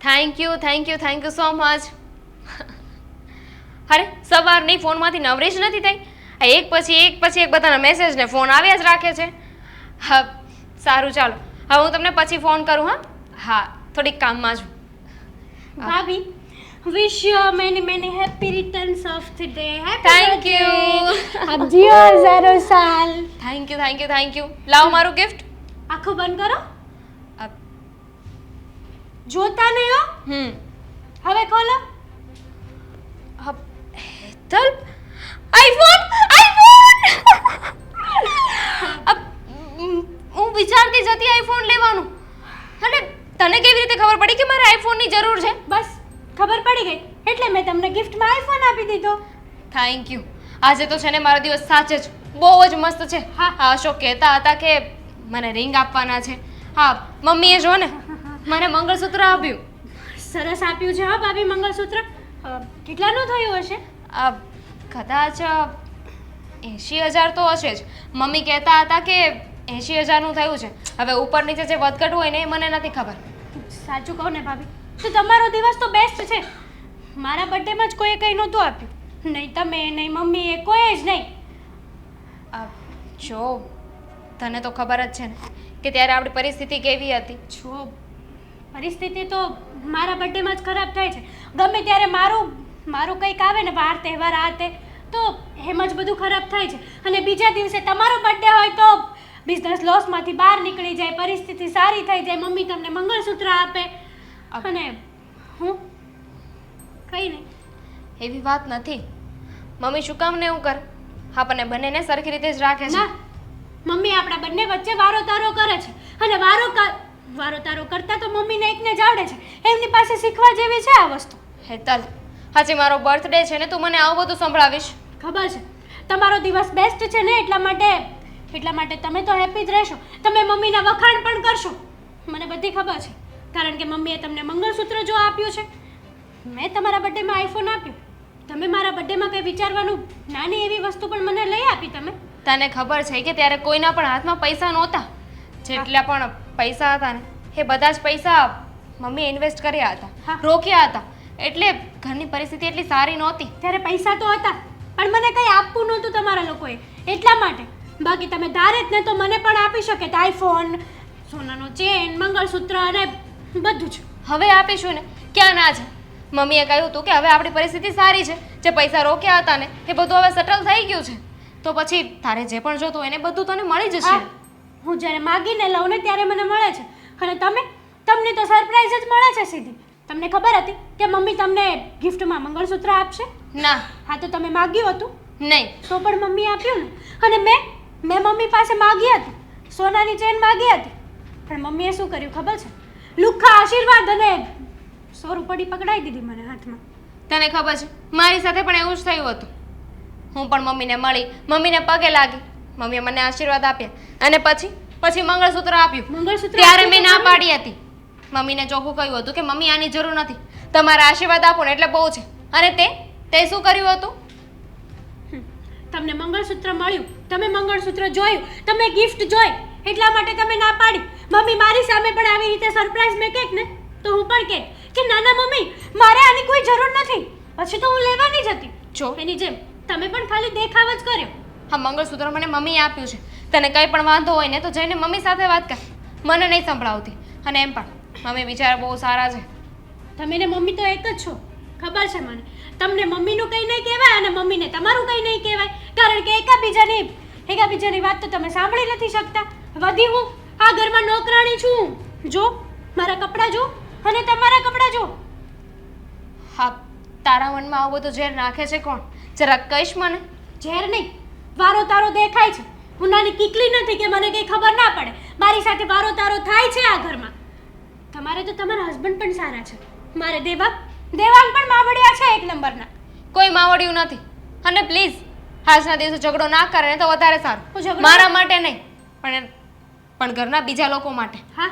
Thank you so much. અરે સવારની ફોનમાંથી નવરી જ નથી થઈ. આ એક પછી એક બધાના મેસેજ ને ફોન આવ્યા જ રાખે છે. હા સારું ચાલો, હવે હું તમને પછી ફોન કરું. હા થોડીક કામમાં છું. ભાભી, wish you many happy returns of the day. Thank you. આપ જીઓ હજારો સાલ. Thank you. લાવ મારું ગિફ્ટ. આંખો બંધ કરો. જોતા નહીં હો. હવે ખોલો. હેતલ, આઈફોન. હું વિચારતી જ હતી આઈફોન લેવાનું. અને તને કેવી રીતે ખબર પડી કે મારે આઈફોનની જરૂર છે? બસ ખબર પડી ગઈ એટલે મેં તમને ગિફ્ટમાં આઈફોન આપી દીધો. Thank you. આજે તો છે ને મારો દિવસ સાચે જ બહુ જ મસ્ત છે. હા અશોક કહેતા હતા કે મને રિંગ આપવાના છે. હા મમ્મીએ જો ને મને મંગળસૂત્ર આપ્યું. સરસ આપ્યું છે. હા ભાભી, મંગળસૂત્ર કેટલાનું થયું હશે? કદાચ 80,000 તો હશે જ. મમ્મી કહેતા હતા કે 80,000નું થયું છે. હવે ઉપર નીચે જે વધઘટ હોય ને એ મને નથી ખબર. સાચું કહું ને ભાભી, તો તમારો દિવસ તો બેસ્ટ છે. મારા બર્થડેમાં જ કોઈએ કંઈ નહોતું આપ્યું. નહીં તમે, નહીં મમ્મીએ, કોઈ જ નહીં. જો તને તો ખબર જ છે ને કે ત્યારે આપણી પરિસ્થિતિ કેવી હતી. જો પરિસ્થિતિ તો મારા બર્થડેમાં જ ખરાબ થાય છે. ગમે ત્યારે મારું કંઈક આવે ને, વાર તહેવાર આ તે, તો એમ જ બધું ખરાબ થાય છે. અને બીજા દિવસે તમારો બર્થડે હોય તો બિઝનેસ લોસમાંથી બહાર નીકળી જાય, પરિસ્થિતિ સારી થઈ જાય, મમ્મી તમને મંગળસૂત્ર આપે અને હું કંઈ નહીં. એવી વાત નથી. મમ્મી શું કામ ને એવું કરે? આપણને બંનેને સરખી રીતે જ રાખે છે. ના, મમ્મી આપણા બંને વચ્ચે વારો તારો કરે છે. અને વારો તારો કરતા તો મમ્મીને એકને જ આવડે છે. એમની પાસે શીખવા જેવી છે આ વસ્તુ. હેતલ, આજે મારો બર્થડે છે ને તું મને આવું બધું સંભળાવીશ? ખબર છે તમારો દિવસ બેસ્ટ છે ને, એટલા માટે તમે તો હેપી જ રહેશો. તમે મમ્મીના વખાણ પણ કરશો, મને બધી ખબર છે. કારણ કે મમ્મીએ તમને મંગળસૂત્ર જો આપ્યું છે, મેં તમારા બર્થડેમાં આઈફોન આપ્યું, તમે મારા બર્થડેમાં કંઈ વિચારવાનું નાની એવી વસ્તુ પણ મને લઈ આપી તમે. તને ખબર છે કે ત્યારે કોઈના પણ હાથમાં પૈસા નહોતા. જેટલા પણ પૈસા હતા ને એ બધા જ પૈસા મમ્મીએ ઇન્વેસ્ટ કર્યા હતા, રોક્યા હતા. એટલે ઘરની પરિસ્થિતિ એટલી સારી નહોતી. ત્યારે પૈસા તો હતા પણ મને કંઈ આપવું નહોતું તમારા લોકોએ, એટલા માટે. બાકી તમે ધારે જ ને તો મને પણ આપી શકે આઈફોન, સોનાનો ચેન, મંગળસૂત્ર અને બધું જ. હવે આપીશું ને, ક્યાં ના છે? મમ્મીએ કહ્યું હતું કે હવે આપણી પરિસ્થિતિ સારી છે, જે પૈસા રોક્યા હતા ને એ બધું હવે સેટલ થઈ ગયું છે. તો પછી તારે જે પણ જોતું એને બધું તને મળી જશે. હું જ્યારે માગીને લઉં ને ત્યારે મને મળે છે. અને તમને તો સરપ્રાઈઝ જ મળે છે સીધી. તમને ખબર હતી કે મમ્મી તમને ગિફ્ટમાં મંગળસૂત્ર આપશે? ના. હા તો તમે માગ્યું હતું? નહીં. તો પણ મમ્મી આપ્યું ને. અને મેં મમ્મી પાસે માગી હતી, સોનાની ચેન માગી હતી, પણ મમ્મીએ શું કર્યું ખબર છે? લુખ્ખા આશીર્વાદ અને 100 રૂપિયા પકડાઈ દીધી મને હાથમાં. તને ખબર છે મારી સાથે પણ એવું જ થયું હતું. હું પણ મમ્મીને મળી, મમ્મીને પગે લાગી, મમ્મીએ મને આશીર્વાદ આપ્યા અને પછી મંગળસૂત્ર આપ્યું. ત્યારે મેં ના પાડી હતી. મમ્મીને ચોખ્ખું કહ્યું હતું કે મમ્મી આની જરૂર નથી, તમારા આશીર્વાદ આપો ને એટલે બહુ છે. અને તે શું કર્યું હતું? તમને મંગળસૂત્ર મળ્યું, તમે મંગળસૂત્ર જોયું, તમે ગિફ્ટ જોઈ, એટલા માટે તમે ના પાડી. મમ્મી મારી સામે પણ આવી રીતે સરપ્રાઈઝ મેં કહેક ને તો હું પણ કહે કે ના મમ્મી, મારે આની કોઈ જરૂર નથી. પછી તો હું લેવાની જ હતી. જો એની જેમ તમે પણ ખાલી દેખાવ જ કર્યો. હા, મંગળસૂત્ર મને મમ્મીએ આપ્યું છે. તને કંઈ પણ વાંધો હોય ને તો જઈને મમ્મી સાથે વાત કર, મને નહીં સંભળાવતી. અને એમ પણ મમ્મી બિચારા બહુ સારા છે. તમે ને મમ્મી તો એક જ છો, ખબર છે મને. તમને મમ્મીનું કંઈ નહીં કહેવાય અને મમ્મીને તમારું કંઈ નહીં કહેવાય, કારણ કે એકાબીજાની વાત તો તમે સાંભળી નથી શકતા. વધી હું આ ઘરમાં નોકરાણી છું. જો મારા કપડાં જો અને તમારા કપડાં જો. હા, તારા મનમાં આવું બધું ઝેર નાખે છે કોણ? જરાક કહીશ મને? ઝેર નહીં, વારો તારો દેખાય છે. હું નાની કીકલી નથી કે મને કંઈ ખબર ના પડે. મારી સાથે વારો તારો થાય છે આ ઘરમાં. તમારે તો તમારા હસબન્ડ પણ સારા છે. મારે દેવાંગ પણ માવડિયા છે એક નંબરના. કોઈ માવડિયું નથી. અને પ્લીઝ આજના દિવસે ઝઘડો ના કરે ને તો વધારે સારું. મારા માટે નહીં પણ ઘરના બીજા લોકો માટે. હા,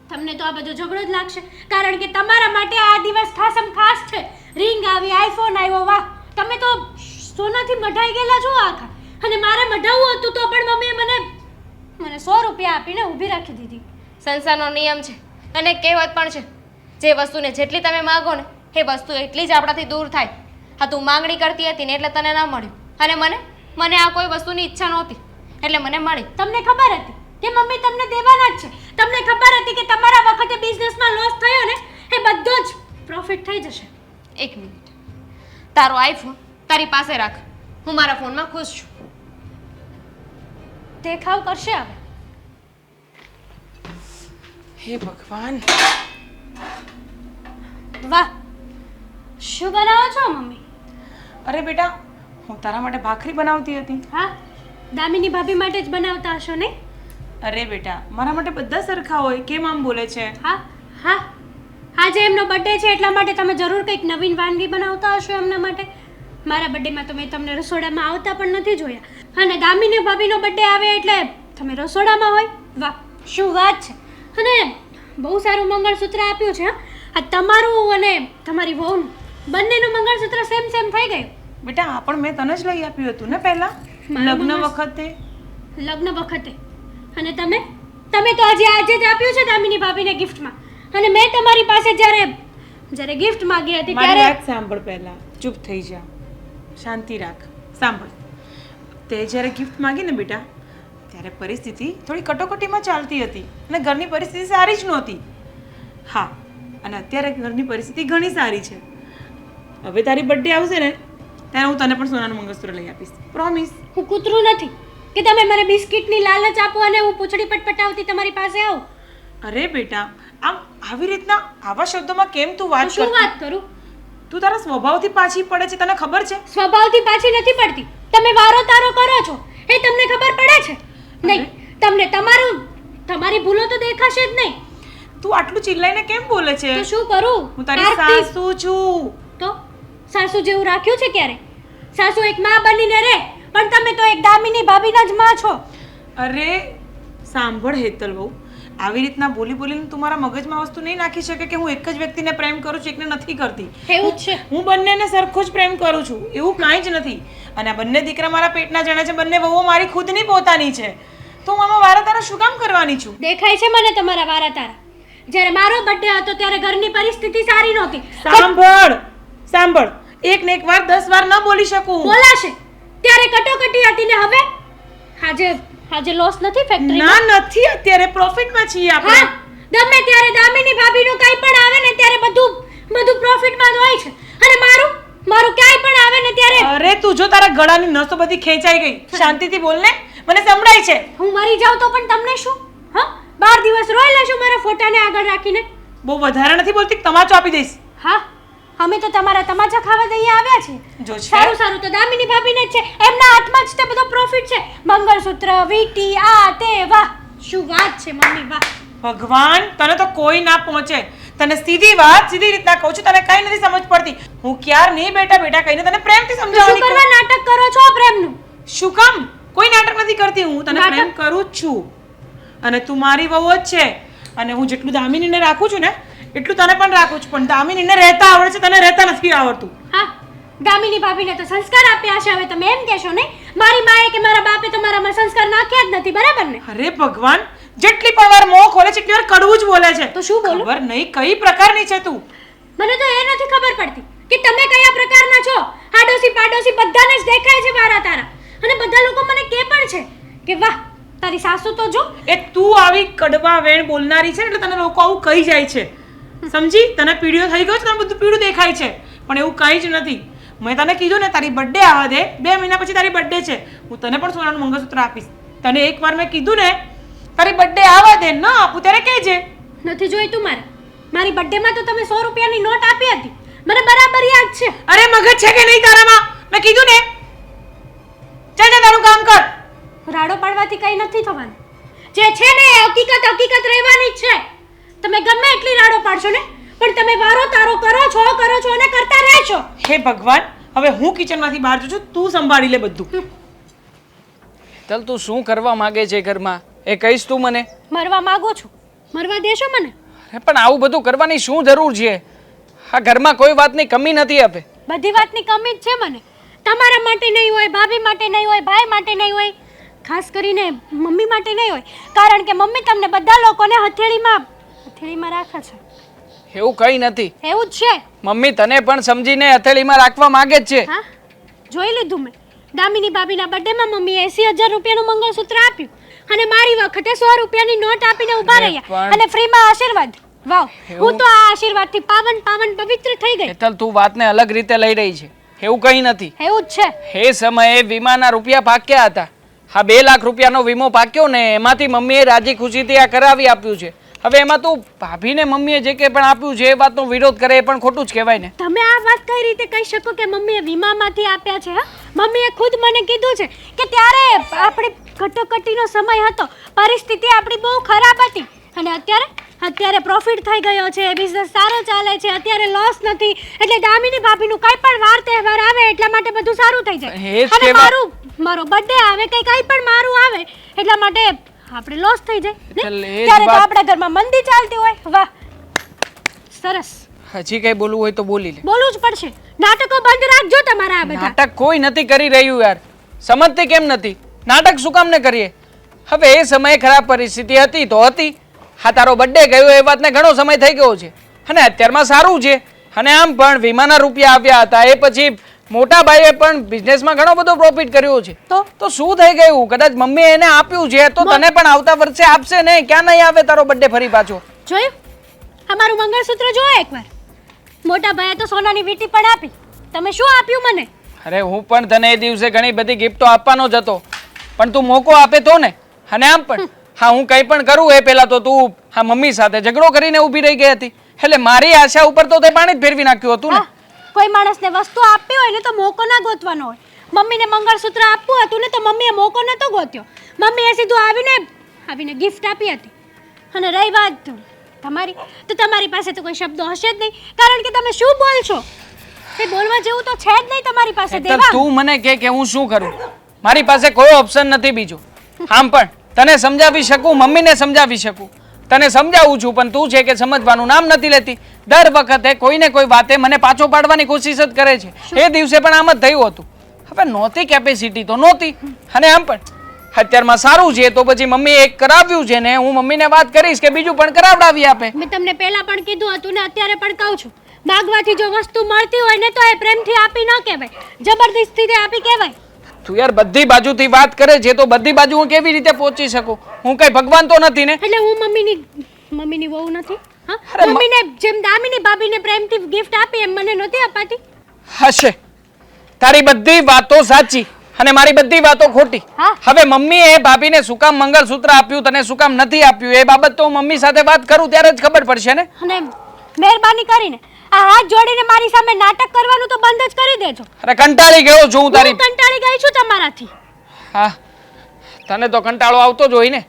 તમને તો આ બધો ઝઘડો જ લાગશે, કારણ કે તમારા માટે આ દિવસ ખાસમ ખાસ છે. રિંગ આવી, આઈફોન આવ્યો, વાહ! તમે તો સોનાથી મઢાઈ ગયેલા છો આખા. અને મારે મઢાવવું હતું તો પણ મમ્મીએ મને 100 રૂપિયા આપીને ઊભી રાખી દીધી. સંસારનો નિયમ છે અને કહેવત પણ છે, જે વસ્તુને જેટલી તમે માગો ને એ વસ્તુ એટલી જ આપણાથી દૂર થાય. હા, તું માંગણી કરતી હતી ને એટલે તને ના મળ્યું, અને મને આ કોઈ વસ્તુની ઈચ્છા નહોતી એટલે મને મળી. તમને ખબર હતી કે મમ્મી તમને દેવાના જ છે. તમને ખબર હતી કે તમારા વખતે બિઝનેસમાં લોસ થયો ને એ બધો જ પ્રોફિટ થઈ જશે. એક મિનિટ, તારો આઈફોન તારી પાસે રાખ, હું મારા ફોનમાં ખુશ છું. દેખાવ કરશે હવે. હે ભગવાન, વાહ, શું બનાવો છો મમ્મી? અરે બેટા, હું તારા માટે ભાખરી બનાવતી હતી. હા, દામિની ભાભી માટે જ બનાવતા હશો ને? અરે બેટા, મારા માટે બધા સરખા હોય, કેમ આમ બોલે છે? હા હા, આજે એમનો બર્થડે છે એટલા માટે તમે જરૂર કંઈક નવીન વાનગી બનાવતા હશો એમના માટે. મારા બર્થડેમાં તો મેં તમને રસોડામાં આવતા પણ નથી જોયા, અને દામિની ભાભીનો બર્થડે આવે એટલે તમે રસોડામાં હોય. વાહ, શું વાત છે! અને બહુ સારું મંગળસૂત્ર આપ્યું છે. હા, આ તમારું અને તમારી વહુનું બંનેનું મંગળસૂત્ર સેમ થઈ ગયું. બેટા, આ પણ મેં તને જ લઈ આપ્યું હતું ને પહેલા, મારું લગ્ન વખતે. લગ્ન વખતે. અને તમે તો આજે જ આપ્યું છે દામિની ભાભીને ગિફ્ટમાં. અને મેં તમારી પાસે જ્યારે ગિફ્ટ માંગી હતી મારી ત્યારે વાત સાંભળ પહેલા, ચૂપ થઈ જા, શાંતિ રાખ. સાંભળ, તે જ્યારે ગિફ્ટ માંગી ને બેટા, ત્યારે પરિસ્થિતિ થોડી કટોકટીમાં ચાલતી હતી અને ઘરની પરિસ્થિતિ સારી જ નહોતી. હા, અને અત્યારે ઘરની પરિસ્થિતિ ઘણી સારી છે. હવે તારી બર્થડે આવશે ને ત્યારે હું તને પણ સોનાનું મંગળસૂત્ર લઈ આપીશ, પ્રોમિસ. હું કૂતરું નથી કે તમે મને બિસ્કિટની લાલચ આપો અને હું પૂંછડી પટપટાવતી તમારી પાસે આવું. અરે બેટા, આમ આવી રીતના આવા શબ્દોમાં કેમ તું વાત શું કરતી? વાત કરું? તું તારા સ્વભાવથી પાછી પડે છે, તને ખબર છે? સ્વભાવથી પાછી નથી પડતી. તમે વારો તારો કરો છો એ તમને ખબર પડે છે? નહીં, તમને તમારી ભૂલો તો દેખાશે જ નહીં. તું આટલું ચિલ્લાઈને કેમ બોલે છે? તો શું કરું? હું તારી આરતી. સાસુ છું. તો સાસુ જેવું રાખ્યું છે ક્યારે? સાસુ એક માં બનીને રહે, પણ તમે તો એક દામિની ભાભીના જ માં છો. અરે સાંભળ હેતલ બહુ, આવી રીતના બોલીને તું મારા મગજમાં વસ્તુ નહીં નાખી શકે કે હું એક જ વ્યક્તિને પ્રેમ કરું છું, એકને નથી કરતી. એવું જ છે. હું બંનેને સરખો જ પ્રેમ કરું છું, એવું કાંઈ જ નથી. અને આ બંને દીકરા મારા પેટના જણે છે, બંને વહુઓ મારી ખુદની પોતાની છે, તો હું આમાં વારા તારા શું કામ કરવાની છું? દેખાય છે મને તમારા વારા તારા. જ્યારે મારો બર્થડે હતો ત્યારે ઘરની પરિસ્થિતિ સારી નહોતી. સાંભળ, એક ને એક વાર 10 વાર ન બોલી શકું. બોલાશે ત્યારે કટોકટી હતી ને હવે આજે લોસ નથી ફેક્ટરી? ના, નથી. અત્યારે પ્રોફિટમાં છીએ આપણે. હા, ગમે ત્યારે દામિની ભાભીનું કંઈ પણ આવે ને ત્યારે બધું પ્રોફિટમાં જ હોય છે. અને મારું ક્યાંય પણ આવે ને ત્યારે અરે તું જો, તારા ગળાની નસો બધી ખેંચાઈ ગઈ. શાંતિથી બોલ ને, મને સંભળાય છે. હું મરી જાઉં તો પણ તમને શું? હા, 12 દિવસ રોઈ લેશું મારા ફોટાને આગળ રાખીને. બહુ વધારે નથી બોલતી, તમાચો આપી દઈશ. હા, અમે તો તમારા તમાચા ખાવા દઈએ આવ્યા છીએ. જો છે. સારું તો દામિની ભાભીને જ છે, એમના હાથમાં જ તે બધો પ્રોફિટ છે. મંગળસૂત્ર, વીંટી, આ તે. વાહ, શું વાત છે મમ્મી, વાહ. ભગવાન, તને તો કોઈ ના પહોંચે. તને સીધી રીતના કહું છું, તને કઈ નથી સમજ પડતી. હું ક્યાર નહીં બેટા કહીને તને પ્રેમથી શું સમજાવવાની કરવા નાટક કરો છો પ્રેમનું? શું કામ? કોઈ નાટક નથી કરતી, હું તને નાટક? પ્રેમ કરું જ છું. અને તું મારી વહુ જ છે, અને હું જેટલું દામિનીને રાખું છું ને એટલું તને પણ રાખું છું. પણ દામિનીને રહેતા આવડે છે, તને રહેતા નથી આવડતું. હા, દામિની ભાભીને તો સંસ્કાર આપ્યા છે. હવે તમે એમ કહેશો ને મારી માએ કે મારા બાપે તો મારામાં સંસ્કાર નાખ્યા જ નથી, બરાબર ને? અરે ભગવાન, જેટલી પણ વાર મોં ખોલે છે એટલી વાર કડવું જ બોલે છે. તો શું બોલું? ખબર નહીં કઈ પ્રકારની છે તું. મને તો એ નથી ખબર પડતી કે તમે કયા પ્રકારના છો. આડોશી પાડોશી બધાને જ દેખાય છે વારા તારા, અને બધા લોકો મને કહે પણ છે કે વાહ, તારી સાસુ તો જો. એ તું આવી કડવા વેણ બોલનારી છે એટલે તને લોકો આવું કહી જાય છે, સમજી? તને પીડિયો થઈ ગયો છે, તને બધું પીડું દેખાય છે, પણ એવું કંઈ જ નથી. મેં તને કીધું ને તારી બર્થડે આવવા દે, 2 મહિના પછી તારી બર્થડે છે, હું તને પણ સોનાનું મંગળસૂત્ર આપીશ. તને એકવાર મેં કીધું ને તારી બર્થડે આવવા દે, ન આપું ત્યારે કહેજે. નથી જોઈતું મારે. મારી બર્થડેમાં તો તમે 100 રૂપિયાની નોટ આપી હતી, મને બરાબર યાદ છે. અરે મગજ છે કે નહીં તારામાં? મેં કીધું ને, ચાલ જા તારું કામ કર. રાડો પાડવાથી કંઈ નથી થવાનું. જે છે ને એ હકીકત રહેવાની જ છે. તમે ગમે એટલી રાડો પાડશો ને, પણ તમે વારો તારો કરો છો અને કરતા રહેશો. હે ભગવાન, હવે હું કિચનમાંથી બહાર જઉં છું, તું સંભાળી લે બધું. ચાલ, તું શું કરવા માંગે છે ઘરમાં એ કહીશ તું મને? મરવા માંગુ છું, મરવા દેશો મને? અરે પણ આવું બધું કરવાની શું જરૂર છે? આ ઘરમાં કોઈ વાતની કમી નથી. હવે બધી વાતની કમી જ છે મને. તમારા માટે નહીં હોય, ભાભી માટે નહીં હોય, ભાઈ માટે નહીં હોય, ખાસ કરીને મમ્મી માટે નહીં હોય, કારણ કે મમ્મી તમને બધા લોકોને હથેળીમાં રાખે છે. એવું કંઈ નથી. એવું જ છે. મમ્મી તને પણ સમજીને હથેળીમાં રાખવા માંગે જ છે. હા જોઈ લીધું મેં. દામિની ભાભીના બર્થડેમાં મમ્મીએ 80,000 રૂપિયાનું મંગળસૂત્ર આપ્યું અને મારી વખતે 100 રૂપિયાની નોટ આપીને ઊભા અરે રહ્યા પણ- અને ફ્રીમાં આશીર્વાદ. વાવ, એવું? હું તો આ આશીર્વાદથી પાવન પાવન પવિત્ર થઈ ગઈ. હેતલ તું વાતને અલગ રીતે લઈ રહી છે. એવું કંઈ નથી. એવું જ છે. એ સમયે વીમાના રૂપિયા પાક્યા હતા. હા 2 લાખ રૂપિયાનો વીમો પાક્યો ને એમાંથી મમ્મીએ રાજી ખુશીથી આ કરાવી આપ્યું છે. હવે એમાં તું ભાભીને મમ્મીએ જે કંઈ પણ આપ્યું છે એ વાતનો વિરોધ કરે એ પણ ખોટું જ કહેવાય ને. તમે આ વાત કઈ રીતે કહી શકો કે મમ્મીએ વીમામાંથી આપ્યા છે? હા, મમ્મીએ ખુદ મને કીધું છે કે ત્યારે આપણી કટોકટીનો સમય હતો, પરિસ્થિતિ આપણી બહુ ખરાબ હતી અને અત્યારે પ્રોફિટ થઈ ગયો છે, બિઝનેસ સારો ચાલે છે, અત્યારે લોસ નથી, એટલે દામિની ભાભીનું કંઈ પણ વાર તહેવાર આવે એટલા માટે બધું સારું થઈ જાય. એ જ અને કહેવા- મારો બર્થડે આવે કે કંઈ પણ મારું આવે એટલા માટે આપણે લોસ થઈ જાય ને? એટલે એ જ ત્યારે તો વાત- આપણા ઘરમાં મંદી ચાલતી હોય. વાહ, સરસ. હજી કંઈ બોલવું હોય તો બોલી લે. બોલવું જ પડશે. નાટકો બંધ રાખજો તમારા આ બધા. નાટક કોઈ નથી કરી રહ્યું યાર. સમજતી કેમ નથી? નાટક શું કામ ને કરીએ? હવે એ સમયે ખરાબ પરિસ્થિતિ હતી તો હતી. હા તારો બર્થડે ગયો એ વાતને ઘણો સમય થઈ ગયો છે અને અત્યારમાં સારું છે. અને આમ પણ વીમાના રૂપિયા આવ્યા હતા એ પછી મોટા ભાઈએ પણ બિઝનેસમાં ઘણો બધો પ્રોફિટ કર્યો છે. તો શું થઈ ગયું? કદાચ મમ્મીએ એને આપ્યું છે તો તને પણ આવતા વર્ષે આપશે ને. ક્યાં નહીં આવે તારો બર્થડે ફરી પાછો? જોયું? અમારું મંગળસૂત્ર જોવો એકવાર. મોટા ભાઈએ તો સોનાની વીંટી પણ આપી. તમે શું આપ્યું મને? અરે હું પણ તને એ દિવસે ઘણી બધી ગિફ્ટો આપવાનો જ હતો પણ તું મોકો આપે તો ને. અને આમ પણ હા હું કંઈ પણ કરું એ પહેલા તો તું હા મમ્મી સાથે ઝઘડો કરીને ઊભી રહી ગઈ હતી. એટલે મારી આશા ઉપર તો તે પાણી જ ફેરવી નાખ્યું હતું ને. હા, કોઈ માણસને વસ્તુ આપવી હોય ને તો મોકો ના ગોતવાનો હોય. મમ્મીને મંગળસૂત્ર આપવું હતું ને તો મમ્મીએ મોકો નતો ગોત્યો. મમ્મીએ સીધું આવીને ગિફ્ટ આપી હતી. અને રહી વાત તમારી, તો તમારી પાસે તો કોઈ શબ્દો હશે જ નહીં, કારણ કે તમે શું બોલશો એ બોલવા જેવું તો છે જ નહીં તમારી પાસે. હેતલ, દેવા, તું મને કહે કે હું શું કરું? મારી પાસે કોઈ ઓપ્શન નથી બીજો. આમ પણ તને સમજાવી શકું, મમ્મીને સમજાવી શકું, તને સમજાવું છું પણ તું છે કે સમજવાનું નામ નથી લેતી. દર વખતે કોઈને કોઈ વાતે મને પાછો પાડવાની કોશિશ જ કરે છે. એ દિવસે પણ આમ જ થયું હતું. હવે નહોતી કેપેસિટી તો નહોતી. અને આમ પણ અત્યારમાં સારું છે તો પછી મમ્મીએ એક કરાવ્યું છે ને હું મમ્મીને વાત કરીશ કે બીજું પણ કરાવડાવી આપે. મેં તમને પહેલા પણ કીધું હતું ને અત્યારે પણ કહું છું, માગવાથી જો વસ્તુ મળતી હોય ને તો એ પ્રેમથી આપી ન કહેવાય, જબરદસ્તીથી આપી કહેવાય. તું યાર બધી બાજુથી વાત કરે છે તો બધી બાજુ હું કેવી રીતે પહોંચી શકું? હું કઈ ભગવાન તો નથી ને. એટલે હું મમ્મીની વહુ નથી? હા, અરે મમ્મીને જેમ દામિની ભાભીને પ્રેમથી ગિફ્ટ આપી એમ મને નહોતી અપાતી? હશે. તારી બધી વાતો સાચી અને મારી બધી વાતો ખોટી. હા. હવે મમ્મીએ ભાભીને શું કામ મંગળસૂત્ર આપ્યું તને શું કામ નથી આપ્યું એ બાબત તો હું મમ્મી સાથે વાત કરું ત્યારે જ ખબર પડશે ને. અને મહેરબાની કરીને આ હાથ જોડીને મારી સામે નાટક કરવાનું તો બંધ જ કરી દેજો. અરે કંટાળી ગયો છું હું તારી. હું કંટાળી ગઈ છું તમારાથી. હા તને તો કંટાળો આવતો જ હોય ને,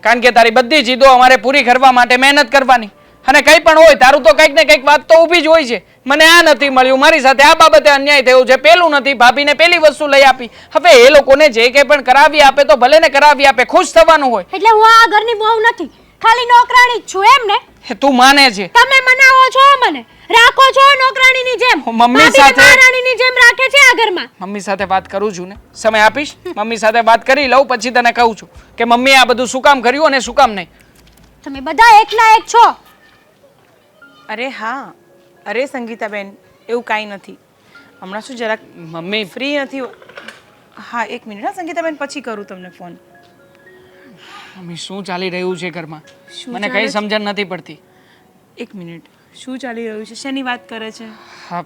કારણ કે તારી બધી જીદો અમારે પૂરી કરવા માટે મહેનત કરવાની અને કંઈ પણ હોય તારું તો કંઈક ને કંઈક વાત તો ઊભી જ હોય છે. મને આ નથી મળ્યું, મારી સાથે આ બાબતે અન્યાય થયો છે, પેલું નથી, ભાભીને પેલી વસ્તુ લઈ આપી. હવે એ લોકોને જે કંઈ પણ કરાવી આપે તો ભલે ને કરાવી આપે, ખુશ થવાનું હોય. એટલે હું આ ઘરની વહુ નથી, ખાલી નોકરાણી જ છું એમ ને? એ તું માને છે? તમે મનાવો છો મને, રાખો છો નોકરાણીની જેમ, હું મમ્મી ભાભીને સાથે- મહારાણીની જેમ રાખે છે આ ઘરમાં. મમ્મી સાથે વાત કરું છું ને, સમય આપીશ? મમ્મી સાથે વાત કરી લઉં પછી તને કહું છું કે મમ્મીએ આ બધું શું કામ કર્યું અને શું કામ નહીં. તમે બધા એકના એક છો. અરે હા, અરે સંગીતાબેન એવું કાંઈ નથી. હમણાં શું જરાક મમ્મી ફ્રી નથી. હા એક મિનિટ હા સંગીતાબેન, પછી કરું તમને ફોન. મમ્મી શું ચાલી રહ્યું છે ઘરમાં? શું મને ચાલે કઈ છે? સમજણ નથી પડતી. એક મિનિટ, શું ચાલી રહ્યું છે? શેની વાત કરે છે? હા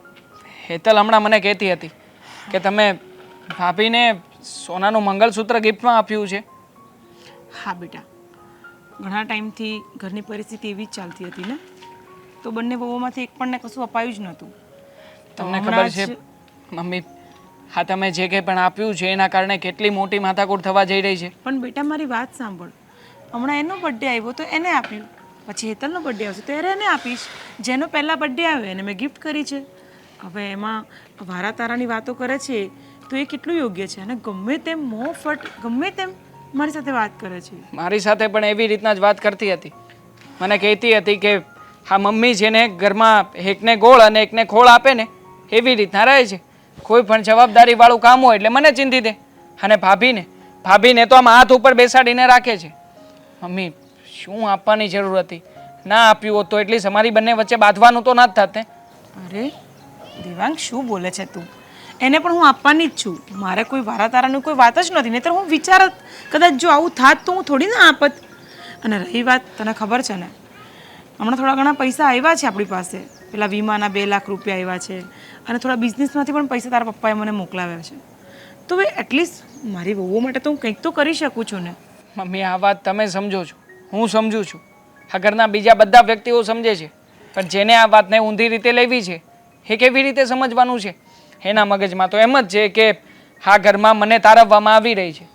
હેતલ હમણાં મને કહેતી હતી કે તમે ભાભીને સોનાનું મંગળસૂત્ર ગિફ્ટમાં આપ્યું છે. હા બેટા, ઘણા ટાઈમથી ઘરની પરિસ્થિતિ એવી જ ચાલતી હતી ને, તો બંને વહુમાંથી એક પણને કશું અપાયું જ નહોતું. તો તમને હમણાં ખબર છે જ- મમ્મી, હા તમે જે કંઈ પણ આપ્યું છે એના કારણે કેટલી મોટી માથાકૂટ થવા જઈ રહી છે. પણ બેટા મારી વાત સાંભળ, હમણાં એનો બર્થડે આવ્યો તો એને આપ્યું, પછી હેતલનો બર્થડે આવશે ત્યારે એને આપીશ. જેનો પહેલાં બર્થડે આવ્યો એને મેં ગિફ્ટ કરી છે. હવે એમાં વારા તારાની વાતો કરે છે તો એ કેટલું યોગ્ય છે? અને ગમે તેમ મોફટ ગમે તેમ મારી સાથે વાત કરે છે. મારી સાથે પણ એવી રીતના જ વાત કરતી હતી. મને કહેતી હતી કે હા મમ્મી છે ને ઘરમાં એકને ગોળ અને એકને ખોળ આપે ને એવી રીતના રહે છે. કોઈ પણ જવાબદારીવાળું કામ હોય એટલે મને ચિંતી દે. અને ભાભીને તો આમ હાથ ઉપર બેસાડીને રાખે છે. મમ્મી શું આપવાની જરૂર હતી? ના આપ્યું હોત તો એટલીસ્ટ અમારી બંને વચ્ચે બાંધવાનું તો ના જ થાત ને. અરે દેવાંગ શું બોલે છે તું? એને પણ હું આપવાની જ છું. મારે કોઈ વારા તારાની કોઈ વાત જ નથી. નહીંતર હું વિચારત કદાચ જો આવું થાત તો હું થોડી ના આપત. અને રહી વાત, તને ખબર છે ને, હમણાં થોડા ઘણા પૈસા આવ્યા છે આપણી પાસે. પેલા વીમાના 2 લાખ રૂપિયા આવ્યા છે અને થોડા બિઝનેસમાંથી પણ પૈસા તારા પપ્પાએ મને મોકલાવ્યા છે. તો ભાઈ એટલીસ્ટ મારી વહુઓ માટે તો હું કંઈક તો કરી શકું છું ને. મમ્મી આ વાત તમે સમજો છો, હું સમજુ છું, આ ઘરના બીજા બધા વ્યક્તિઓ સમજે છે, પણ જેને આ વાતને ઊંધી રીતે લેવી છે એ કેવી રીતે સમજવાનું છે? એના મગજમાં તો એમ જ છે કે આ ઘરમાં મને તારવવામાં આવી રહી છે,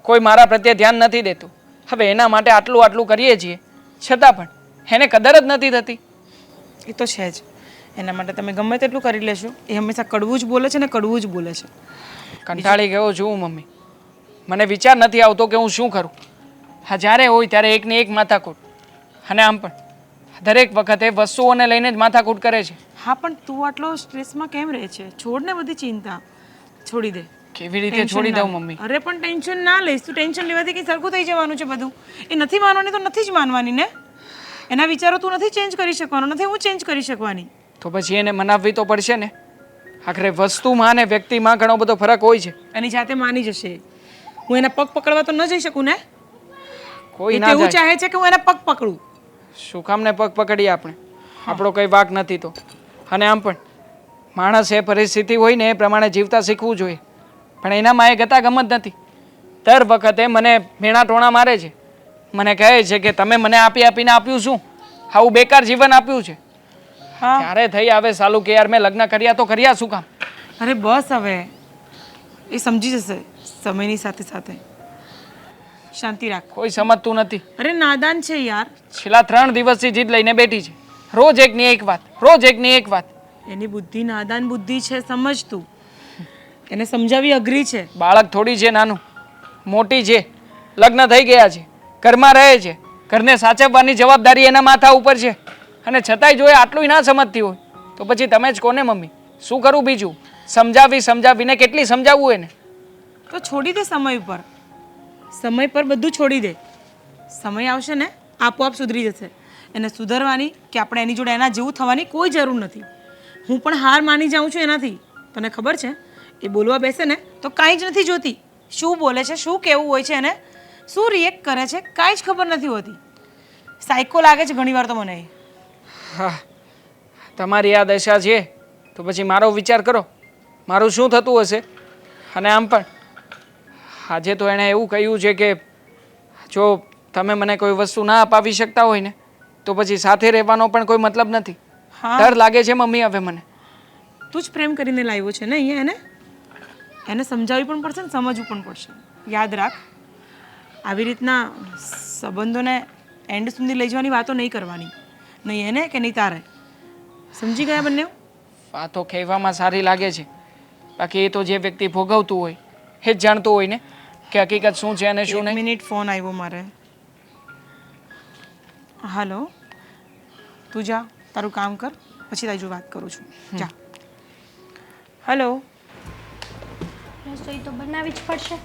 કોઈ મારા પ્રત્યે ધ્યાન નથી દેતું. હવે એના માટે આટલું કરીએ છીએ છતાં પણ એને કદર જ નથી થતી. એ તો છે જ. એના માટે તમે ગમે તેટલું કરી લેશો, એ હંમેશા કડવું જ બોલે છે ને કડવું જ બોલે છે. કંટાળી ગયો છું હું મમ્મી. મને વિચાર નથી આવતો કે હું શું કરું. હા જ્યારે હોય ત્યારે એકની એક માથાકૂટ, અને આમ પણ દરેક વખતે વસ્તુઓને લઈને જ માથાકૂટ કરે છે. હા પણ તું આટલો સ્ટ્રેસમાં કેમ રહે છે? છોડ ને બધી ચિંતા, છોડી દે. કેવી રીતે છોડી દઉં મમ્મી? અરે પણ ટેન્શન ના લઈશ. તું ટેન્શન લેવાથી કંઈ સરખું થઈ જવાનું છે બધું. એ નથી માનવાની તો નથી જ માનવાની ને. એના વિચારો તું નથી ચેન્જ કરી શકવાનો, નથી હું ચેન્જ કરી શકવાની. તો પછી એને મનાવવી તો પડશે ને. આખરે વસ્તુમાં અને વ્યક્તિમાં ઘણો બધો ફરક હોય છે. એની જાતે માની જશે. હું એના પગ પકડવા તો ન જઈ શકું ને. કોઈ એ તો ના એવું જાય. ચાહે છે કે હું એના પગ પકડું. શું કામને પગ પકડીએ આપણે? આપણો કંઈ વાક નથી તો. અને આમ પણ માણસે પરિસ્થિતિ હોય ને એ પ્રમાણે જીવતા શીખવું જોઈએ, પણ એનામાં એ ગતાગમત નથી. દર વખતે મને મેણા ટોણા મારે છે, મને કહે છે કે તમે મને આપીને આપ્યું શું? આવું બેકાર જીવન આપ્યું છે. હા ત્યારે થઈ આવે સાલું કે યાર મેં લગ્ન કર્યા તો કર્યા શું કામ? અરે બસ હવે, એ સમજી જશે સમયની સાથે સાથે. શાંતિ રાખ. કોઈ સમજતું નથી. અરે નાદાન છે યાર. છેલ્લા 3 દિવસથી જીદ લઈને બેઠી છે. રોજ એકની એક વાત, રોજ એકની એક વાત. એની બુદ્ધિ નાદાન બુદ્ધિ છે, સમજ તું. એને સમજાવી અઘરી છે. બાળક થોડી છે નાનું, મોટી છે, લગ્ન થઈ ગયા છે, ઘરમાં રહે છે, ઘરને સાચવવાની જવાબદારી એના માથા ઉપર છે, અને છતાંય જો એ આટલું ના સમજતી હોય તો પછી તમે જ કોને મમ્મી? શું કરું બીજું? સમજાવીને કેટલી સમજાવવું એને? તો છોડી દે સમય પર. સમય પર બધું છોડી દે. સમય આવશે ને આપોઆપ સુધરી જશે. એને સુધરવાની કે આપણે એની જોડે એના જેવું થવાની કોઈ જરૂર નથી. હું પણ હાર માની જાઉં છું એનાથી. તને ખબર છે એ બોલવા બેસે ને તો કાંઈ જ નથી જોતી. શું બોલે છે, શું કેવું હોય છે એને, શું રિએક્ટ કરે છે, કાંઈ જ ખબર નથી હોતી. સાયકો લાગે છે ઘણીવાર તો મને. હા, તમારી આ દશા છે તો પછી મારો વિચાર કરો, મારું શું થતું હશે? અને આમ પણ આજે તો એણે એવું કહ્યું છે કે જો તમે મને કોઈ વસ્તુ ના અપાવી શકતા હોય ને તો પછી સાથે રહેવાનો પણ કોઈ મતલબ નથી. હા ડર લાગે છે મમ્મી હવે મને. તું જ પ્રેમ કરીને લાવ્યો છે ને અહીંયા એને સમજાવવી પણ પડશે ને સમજવું પણ પડશે. યાદ રાખ, આવી રીતના સંબંધોને એન્ડ સુધી લઈ જવાની વાતો નહીં કરવાની. નહીં એને કે નહીં તારે. સમજી ગયા બંને? વાતો કહેવામાં સારી લાગે છે, બાકી એ તો જે વ્યક્તિ ભોગવતું હોય એ જ જાણતું હોય ને કે હકીકત શું છે અને શું એક નહીં. મિનિટ ફોન આવ્યો મારે. હાલો, તું જા તારું કામ કર, પછી તારી જોડે વાત કરું છું. જા. હલો. રસોઈ તો બનાવવી જ પડશે.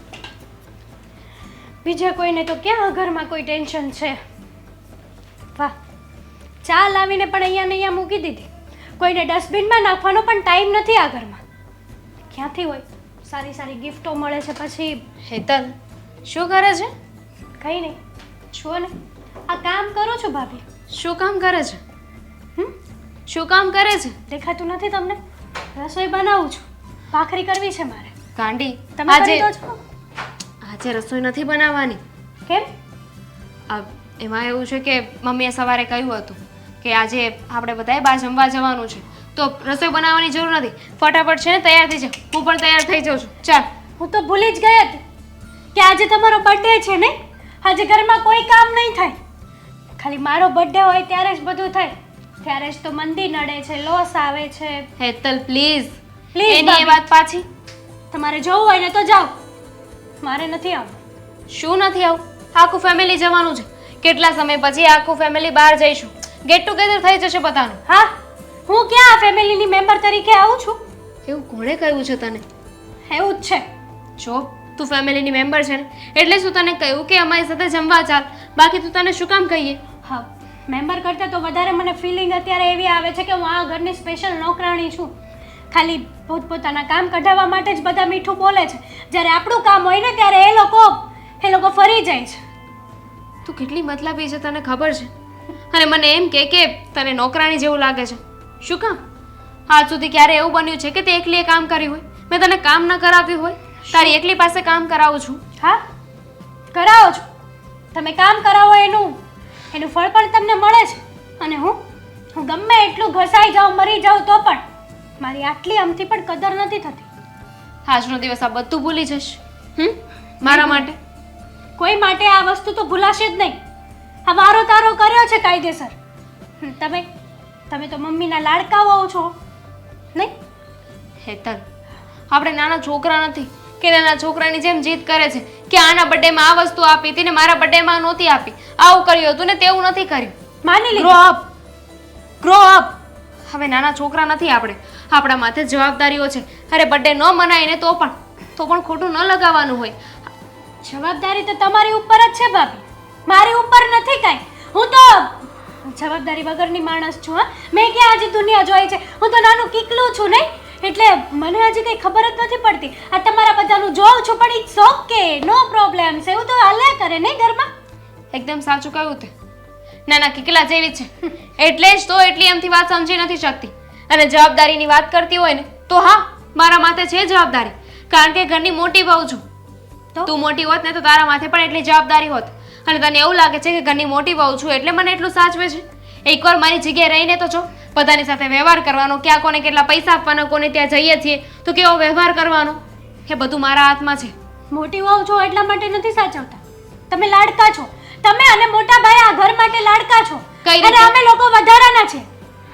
બીજા કોઈને તો ક્યાં આ ઘરમાં કોઈ ટેન્શન છે? વાહ, ચા લાવીને પણ અહીંયા ને અહીંયા મૂકી દીધી. કોઈને ડસ્ટબિનમાં નાખવાનો પણ ટાઈમ નથી આ ઘરમાં. ક્યાંથી હોય? સારી સારી ગિફ્ટો મળે છે પછી. હેતલ શું કરે છે? કંઈ નહીં, જુઓ ને આ કામ કરું છું ભાભી. શું કામ કરે છે? હમ શું કામ કરે છે? દેખાતું નથી તમને? રસોઈ બનાવું છું, ભાખરી કરવી છે મારે. ગાંડી, તમે કરી દો છો? આજે રસોઈ નથી બનાવવાની. કેમ? એમાં એવું છે કે મમ્મીએ સવારે કહ્યું હતું કે આજે આપણે બધાએ બહાર જમવા જવાનું છે, તો રસોઈ બનાવવાની જરૂર નથી. ફટાફટ છે ને તૈયાર થઈ જાઓ. હું પણ તૈયાર થઈ જાઉં છું. ચાલ. હું તો ભૂલી જ ગઈ હતી કે આજે તમારો બર્થડે છે ને. આજે ઘરમાં કોઈ કામ નહીં થાય. ખાલી મારો બર્થડે હોય ત્યારે જ બધું થાય. ત્યારે જ તો મંદી નડે છે, લોસ આવે છે. હેતલ પ્લીઝ Please, એની એ ભાભી. વાત પાછી. તમારે જવું હોય ને તો જાઓ, મારે નથી આવવું. શું નથી આવું? આખું ફેમિલી જવાનું છે. કેટલા સમય પછી આખું ફેમિલી બહાર જઈશું. ગેટ ટુગેધર થઈ જશે બધાનું. હા, હું ક્યાં આ ફેમિલીની મેમ્બર તરીકે આવું છું? એવું કોણે કહ્યું છે તને? એવું જ છે. જો તું ફેમિલીની મેમ્બર છે ને એટલે શું તને કહ્યું કે અમારી સાથે જમવા ચાલ, બાકી તું તને શું કામ કહીએ? હા, મેમ્બર કરતાં તો વધારે મને ફિલિંગ અત્યારે એવી આવે છે કે હું આ ઘરની સ્પેશિયલ નોકરાણી છું. ખાલી પોતપોતાના કામ કઢાવવા માટે જ બધા મીઠું બોલે છે. જ્યારે આપણું કામ હોય ને ત્યારે એ લોકો ફરી જાય છે. તું કેટલી મતલબી છે તને ખબર છે? અને મને એમ કે તને નોકરાણી જેવું લાગે છે. શું કામ? આજ સુધી ક્યારે એવું બન્યું છે કે તે એકલીએ કામ કર્યું હોય? મેં તને કામ ન કરાવ્યું હોય? તારી એકલી પાસે કામ કરાવું છું. હા, કરાવો છો. તમે કામ કરાવો એનું ફળ પણ તમને મળે છે. અને હું ગમે એટલું ઘસાઈ જાઉં, મરી જાઉં તો પણ મારી આટલી આમથી પણ કદર નથી થતી. આજનો દિવસ આ બધું ભૂલી જશ. મારા માટે કોઈ માટે આ વસ્તુ તો ભૂલાશે જ નહીં. આ વારો તારો કર્યો છે કાયદેસર. તમે તો મમ્મીના લાડકાઓ છો નહીં? હેતલ, આપણે નાના છોકરા નથી કે નાના છોકરાની જેમ જીદ કરે છે કે આના બર્થડેમાં આ વસ્તુ આપી હતી ને મારા બર્થડેમાં નહોતી આપી. આવું કર્યું હતું ને તેવું નથી કર્યું. માની લે. Grow up. હવે નાના છોકરા નથી આપણે. આપણા માથે જવાબદારીઓ છે. અરે બર્થડે ન મનાય ને તો પણ ખોટું ન લગાવવાનું હોય. જવાબદારી તો તમારી ઉપર જ છે ભાભી, મારી ઉપર નથી કાંઈ. હું તો જવાબદારી વગરની માણસ છું. હા, મેં ક્યાં હજી દુનિયા જોઈ છે? હું તો નાનું કીકલું છું નહીં, એટલે મને હજી કંઈ ખબર જ નથી પડતી. આ તમારા બધાનું જોઉં છું પણ ઇટ્સ ઓકે, નો પ્રોબ્લેમ. એવું તો હાલ્યા કરે નહીં ઘરમાં. એકદમ સાચું કહ્યું તે. નાના કિકલા જેવી છે એટલે જ તો એટલી એમથી વાત સમજી નથી શકતી. અને જવાબદારીની વાત કરતી હોય ને તો હા, મારા માથે છે જવાબદારી, કારણ કે ઘરની મોટી વહુ છું. તું મોટી હોત ને તો તારા માથે પણ એટલી જવાબદારી હોત. અને તને એવું લાગે છે કે ઘરની મોટી વહુ છું એટલે મને એટલું સાચવે છે? એકવાર મારી જગ્યાએ રહીને તો જો. બધાની સાથે વ્યવહાર કરવાનો, ક્યાં કોને કેટલા પૈસા આપવાના, કોને ત્યાં જઈએ છીએ તો કેવો વ્યવહાર કરવાનો, એ બધું મારા હાથમાં છે. મોટી વહુ છો એટલા માટે નથી સાચવતા. તમે લાડકા છો. તમે અને મોટા ભાઈ આ ઘર માટે લાડકા છો. કઈ અને અમે લોકો વધારાના છે.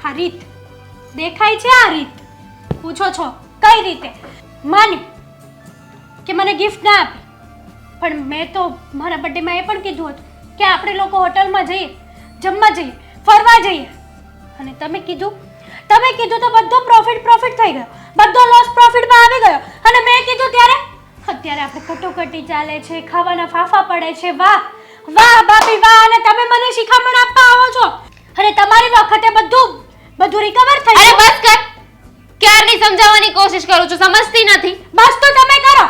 આ રીત દેખાય છે? આ રીત પૂછો છો કઈ રીતે? માની કે મને ગિફ્ટ ના આપી, પણ મેં તો મારા બર્થડેમાં એ પણ કીધું હતું કે આપણે લોકો હોટલમાં જઈએ, જમવા જઈએ, ફરવા જઈએ. અને તમે કીધું તો બધો પ્રોફિટ થઈ ગયો, બધો લોસ પ્રોફિટમાં આવી ગયો. અને મેં કીધું ત્યારે અત્યારે આપણે કટોકટી ચાલે છે, ખાવાના ફાફા પડે છે. વાહ વાહ બાપી વાહ! અને તમે મને શિખામણ આપવા આવો છો અને તમારી વખતે બધું રિકવર થઈ અરે ગયું. બસ કર. ક્યારની સમજાવવાની કોશિશ કરું છું, સમજતી નથી. બસ તો તમે કરો.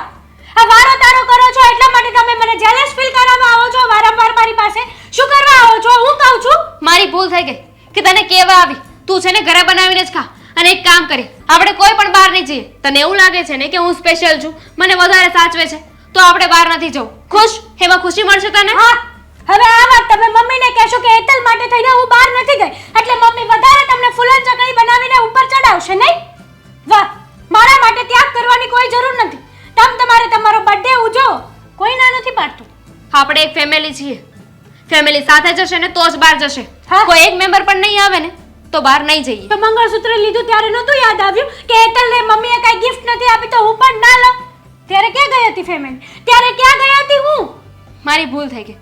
આ વારો તારો કરો છો એટલા માટે તમે મને જેલસ ફીલ કરાવવા આવો છો વારંવાર મારી પાસે. શું કરવા આવો છો? હું કહું છું મારી ભૂલ થઈ ગઈ કે તને કેવા આવી. તું છે ને ઘરે બનાવીને જ ખા. અને એક કામ કરી, આપણે કોઈ પણ બહાર નહીં જઈએ. તને એવું લાગે છે ને કે હું સ્પેશિયલ છું, મને વધારે સાચવે છે, તો આપણે બહાર નથી જવું. ખુશ? એમાં ખુશી મળશે તને? હા, હવે આ વાત તમે મમ્મીને કહેશો કે હેતલ માટે થઈને હું બહાર નથી ગઈ એટલે મમ્મી વધારે તમને ફૂલન ચકડી બનાવીને ઉપર ચડાવશે નહીં? વાહ! મારા માટે ત્યાગ કરવાની કોઈ જરૂર નથી. તમારે તમારો બર્થડે ઉજવો, કોઈ ના નથી પાડતું. આપણે એક ફેમિલી છીએ. ફેમિલી સાથે જશે ને તો જ બહાર જશે. હા. કોઈ એક મેમ્બર પણ નહીં આવે ને તો બહાર નહીં જઈએ. તો મંગળસૂત્ર લીધું ત્યારે નહોતું યાદ આવ્યું કે હેતલને મમ્મીએ કાંઈ ગિફ્ટ નથી આપી તો હું પણ ના લઉં? ત્યારે ક્યાં ગઈ હતી ફેમિલી? ત્યારે ક્યાં ગઈ હતી હું? મારી ભૂલ થઈ ગઈ.